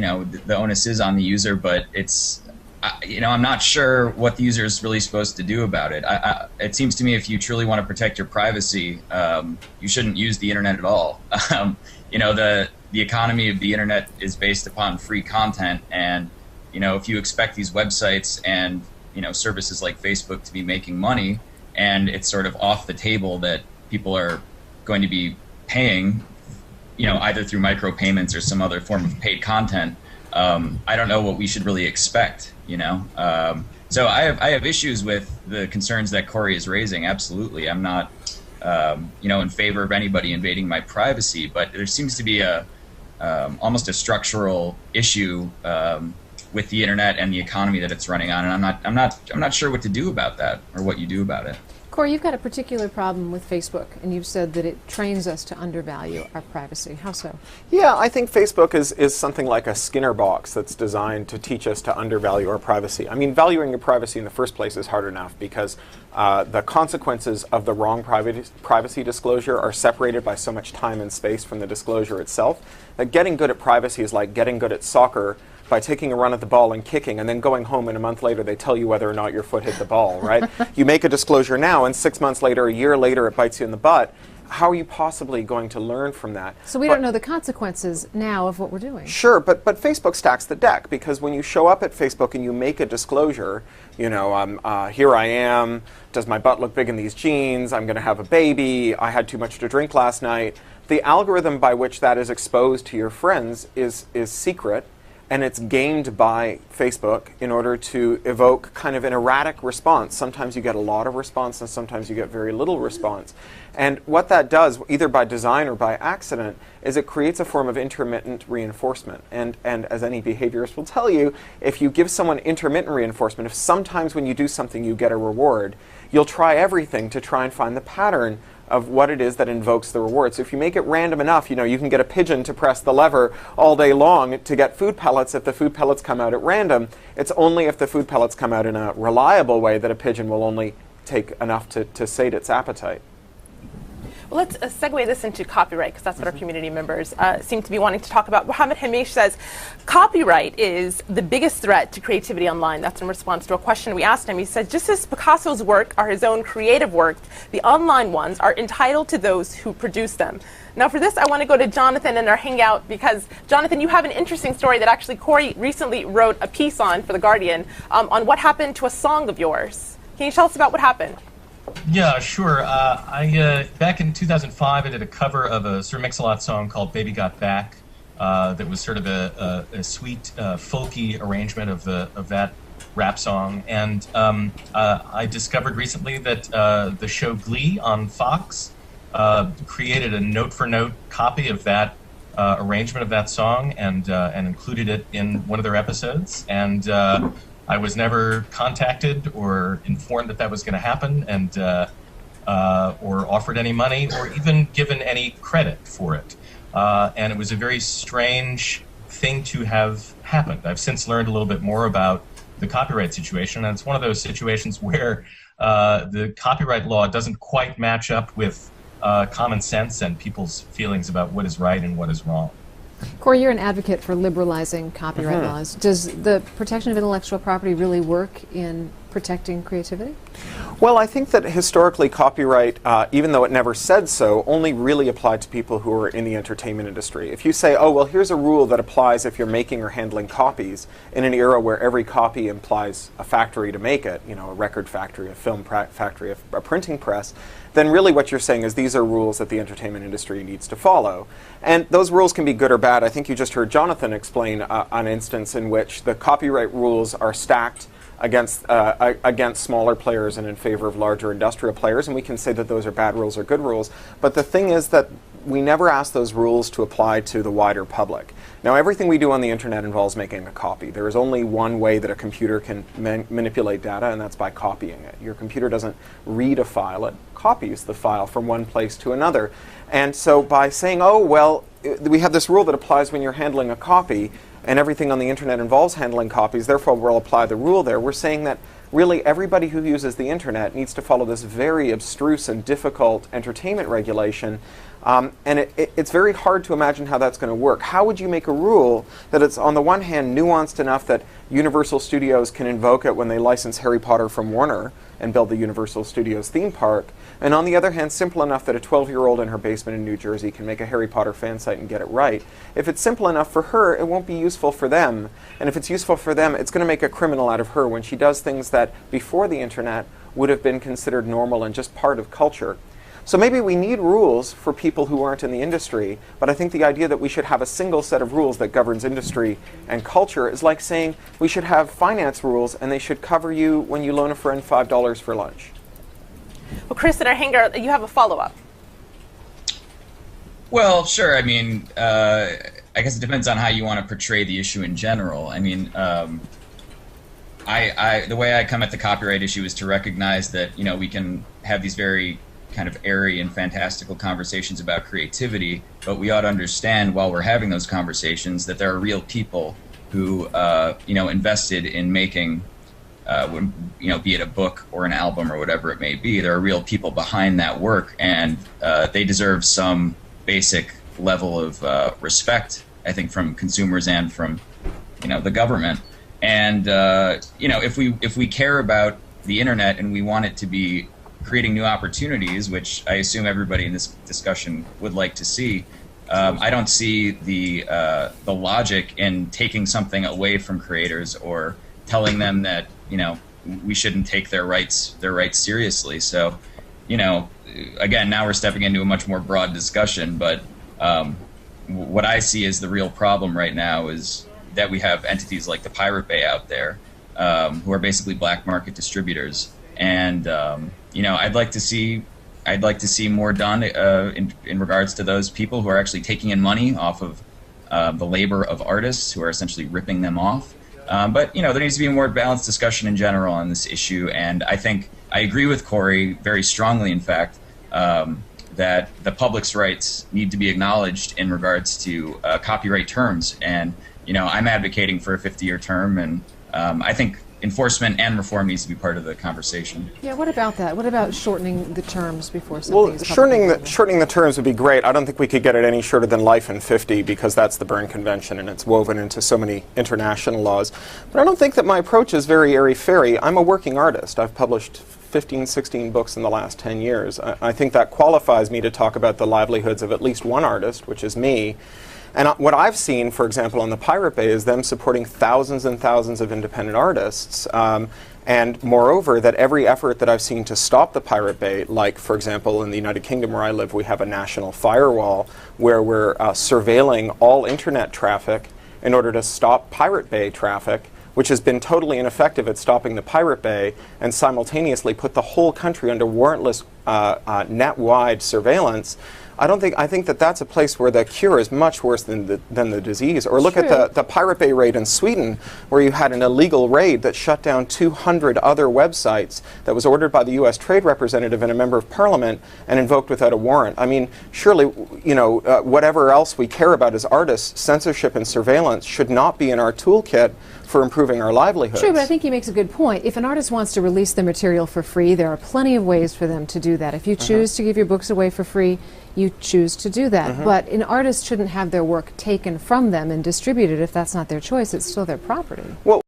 the onus is on the user, but I'm not sure what the user is really supposed to do about it. It seems to me if you truly want to protect your privacy, you shouldn't use the internet at all. The economy of the internet is based upon free content, and if you expect these websites and services like Facebook to be making money, and it's sort of off the table that people are going to be paying, either through micropayments or some other form of paid content, I don't know what we should really expect. So I have issues with the concerns that Cory is raising. Absolutely, I'm not in favor of anybody invading my privacy, but there seems to be almost a structural issue with the internet and the economy that it's running on, and I'm not sure what to do about that or what you do about it. Cory, you've got a particular problem with Facebook, and you've said that it trains us to undervalue our privacy. How so? Yeah, I think Facebook is something like a Skinner box that's designed to teach us to undervalue our privacy. I mean, valuing your privacy in the first place is hard enough because the consequences of the wrong privacy disclosure are separated by so much time and space from the disclosure itself that getting good at privacy is like getting good at soccer by taking a run at the ball and kicking, and then going home and a month later they tell you whether or not your foot hit the ball, right? You make a disclosure now, and 6 months later, a year later, it bites you in the butt. How are you possibly going to learn from that? So we don't know the consequences now of what we're doing. Sure, but Facebook stacks the deck, because when you show up at Facebook and you make a disclosure, here I am, does my butt look big in these jeans, I'm going to have a baby, I had too much to drink last night. The algorithm by which that is exposed to your friends is secret, and it's gamed by Facebook in order to evoke kind of an erratic response. Sometimes you get a lot of response, and sometimes you get very little response. And what that does, either by design or by accident, is it creates a form of intermittent reinforcement. And as any behaviorist will tell you, if you give someone intermittent reinforcement, if sometimes when you do something you get a reward, you'll try everything to try and find the pattern of what it is that invokes the reward. So if you make it random enough, you can get a pigeon to press the lever all day long to get food pellets. If the food pellets come out at random, it's only if the food pellets come out in a reliable way that a pigeon will only take enough to sate its appetite. Well, let's segue this into copyright, because that's what our community members seem to be wanting to talk about. Mohammed Hamish says copyright is the biggest threat to creativity online. That's in response to a question we asked him. He said, just as Picasso's work are his own creative work, the online ones are entitled to those who produce them. Now for this, I want to go to Jonathan in our hangout, because Jonathan, you have an interesting story that actually Cory recently wrote a piece on for The Guardian on what happened to a song of yours. Can you tell us about what happened? Yeah, sure. I back in 2005, I did a cover of a Sir Mix-a-Lot song called "Baby Got Back." That was sort of a sweet, folky arrangement of that rap song. And I discovered recently that the show Glee on Fox created a note-for-note copy of that arrangement of that song and included it in one of their episodes. And I was never contacted or informed that was going to happen, and or offered any money or even given any credit for it. And it was a very strange thing to have happened. I've since learned a little bit more about the copyright situation, and it's one of those situations where the copyright law doesn't quite match up with common sense and people's feelings about what is right and what is wrong. Cory, you're an advocate for liberalizing copyright laws. Does the protection of intellectual property really work in protecting creativity? Well, I think that historically copyright, even though it never said so, only really applied to people who are in the entertainment industry. If you say, oh, well, here's a rule that applies if you're making or handling copies in an era where every copy implies a factory to make it, a record factory, a film factory, a printing press, then really what you're saying is these are rules that the entertainment industry needs to follow. And those rules can be good or bad. I think you just heard Jonathan explain an instance in which the copyright rules are stacked against smaller players and in favor of larger industrial players, and we can say that those are bad rules or good rules. But the thing is that we never ask those rules to apply to the wider public. Now, everything we do on the internet involves making a copy. There is only one way that a computer can manipulate data, and that's by copying it. Your computer doesn't read a file, it copies the file from one place to another. And so by saying, oh, well, we have this rule that applies when you're handling a copy, and everything on the internet involves handling copies, therefore we'll apply the rule there, we're saying that really everybody who uses the internet needs to follow this very abstruse and difficult entertainment regulation. And it's very hard to imagine how that's going to work. How would you make a rule that it's, on the one hand, nuanced enough that Universal Studios can invoke it when they license Harry Potter from Warner and build the Universal Studios theme park, and on the other hand, simple enough that a 12-year-old in her basement in New Jersey can make a Harry Potter fan site and get it right? If it's simple enough for her, it won't be useful for them. And if it's useful for them, it's going to make a criminal out of her when she does things that, before the internet, would have been considered normal and just part of culture. So maybe we need rules for people who aren't in the industry, but I think the idea that we should have a single set of rules that governs industry and culture is like saying we should have finance rules and they should cover you when you loan a friend $5 for lunch. Well, Chris and Hanger, you have a follow-up. Well, sure. I mean, I guess it depends on how you want to portray the issue in general. I mean, the way I come at the copyright issue is to recognize that, we can have these very kind of airy and fantastical conversations about creativity, but we ought to understand while we're having those conversations that there are real people who, invested in making, be it a book or an album or whatever it may be. There are real people behind that work, and they deserve some basic level of respect, I think, from consumers and from, the government. And if we care about the internet and we want it to be creating new opportunities, which I assume everybody in this discussion would like to see, I don't see the logic in taking something away from creators or telling them that we shouldn't take their rights seriously. So, again, now we're stepping into a much more broad discussion, but what I see as the real problem right now is that we have entities like the Pirate Bay out there who are basically black market distributors, and I'd like to see more done in regards to those people who are actually taking in money off of the labor of artists who are essentially ripping them off. But there needs to be a more balanced discussion in general on this issue, and I think I agree with Cory very strongly, in fact, that the public's rights need to be acknowledged in regards to copyright terms. And I'm advocating for a 50-year term, and I think enforcement and reform needs to be part of the conversation. Yeah, what about that? What about shortening the terms before something Well, is shortening the terms would be great. I don't think we could get it any shorter than life in 50 because that's the Berne Convention and it's woven into so many international laws. But I don't think that my approach is very airy-fairy. I'm a working artist. I've published 15, 16 books in the last 10 years. I think that qualifies me to talk about the livelihoods of at least one artist, which is me. And what I've seen, for example, on the Pirate Bay is them supporting thousands and thousands of independent artists. And moreover, that every effort that I've seen to stop the Pirate Bay, like, for example, in the United Kingdom where I live, we have a national firewall where we're surveilling all internet traffic in order to stop Pirate Bay traffic, which has been totally ineffective at stopping the Pirate Bay, and simultaneously put the whole country under warrantless net-wide surveillance. I think that that's a place where the cure is much worse than the disease. Or look at the Pirate Bay raid in Sweden, where you had an illegal raid that shut down 200 other websites that was ordered by the U.S. Trade Representative and a member of Parliament and invoked without a warrant. I mean, surely, whatever else we care about as artists, censorship and surveillance should not be in our toolkit for improving our livelihoods. True, but I think he makes a good point. If an artist wants to release the material for free, there are plenty of ways for them to do that. If you choose to give your books away for free, you choose to do that. But an artist shouldn't have their work taken from them and distributed if that's not their choice. It's still their property. Well,